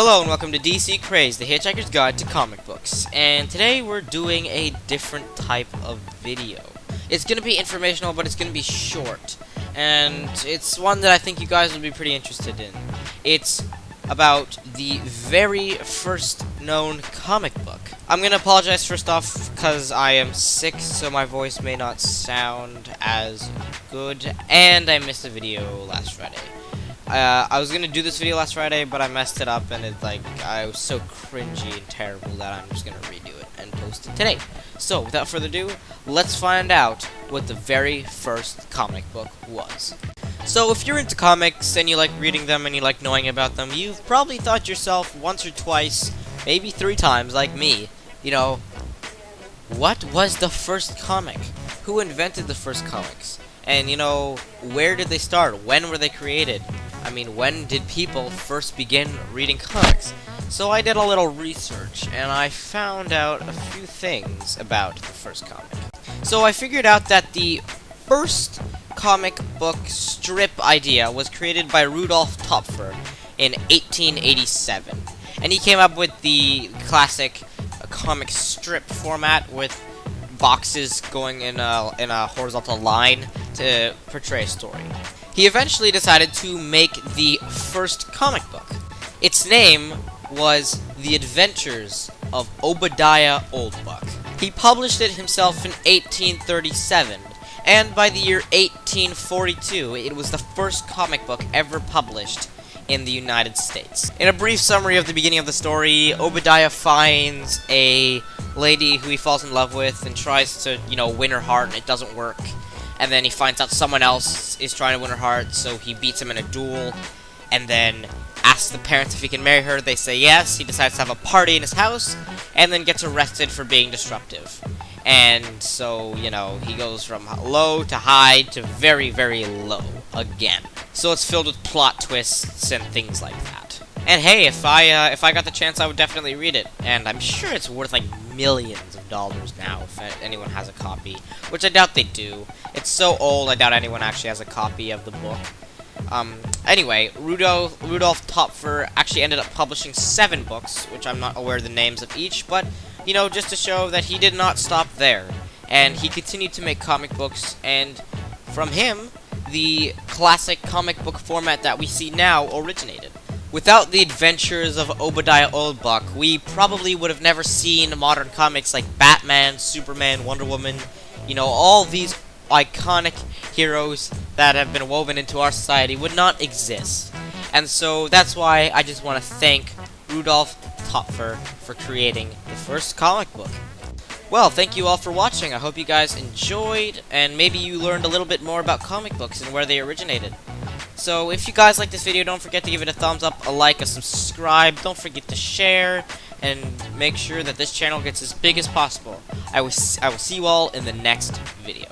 Hello and welcome to DC Craze, the Hitchhiker's Guide to Comic Books. And today we're doing a different type of video. It's going to be informational, but it's going to be short. And it's one that I think you guys will be pretty interested in. It's about the very first known comic book. I'm going to apologize first off because I am sick, so my voice may not sound as good. And I missed a video last Friday. I was gonna do this video last Friday, but I messed it up, and I was so cringy and terrible that I'm just gonna redo it and post it today. So, without further ado, let's find out what the very first comic book was. So, if you're into comics, and you like reading them, and you like knowing about them, you've probably thought to yourself once or twice, maybe 3 times, like me, you know, what was the first comic? Who invented the first comics? And, you know, where did they start? When were they created? I mean, when did people first begin reading comics? So I did a little research, and I found out a few things about the first comic. So I figured out that the first comic book strip idea was created by Rudolf Topfer in 1887. And he came up with the classic comic strip format with boxes going in a horizontal line to portray a story. He eventually decided to make the first comic book. Its name was The Adventures of Obadiah Oldbuck. He published it himself in 1837, and by the year 1842, it was the first comic book ever published in the United States. In a brief summary of the beginning of the story, Obadiah finds a lady who he falls in love with and tries to, win her heart, and it doesn't work. And then he finds out someone else is trying to win her heart, so he beats him in a duel, and then asks the parents if he can marry her. They say yes. He decides to have a party in his house, and then gets arrested for being disruptive. And so, he goes from low to high to very, very low again. So it's filled with plot twists and things like that. And hey, if I got the chance, I would definitely read it. And I'm sure it's worth like millions of dollars now if anyone has a copy, which I doubt they do. It's so old, I doubt anyone actually has a copy of the book. Anyway, Rudolf Topfer actually ended up publishing 7 books, which I'm not aware of the names of each, but, just to show that he did not stop there. And he continued to make comic books, and from him, the classic comic book format that we see now originated. Without the adventures of Obadiah Oldbuck, we probably would have never seen modern comics like Batman, Superman, Wonder Woman, all these iconic heroes that have been woven into our society would not exist. And so that's why I just want to thank Rudolf Topfer for creating the first comic book. Well, thank you all for watching. I hope you guys enjoyed, and maybe you learned a little bit more about comic books and where they originated. So, if you guys like this video, don't forget to give it a thumbs up, a like, a subscribe. Don't forget to share, and make sure that this channel gets as big as possible. I will see you all in the next video.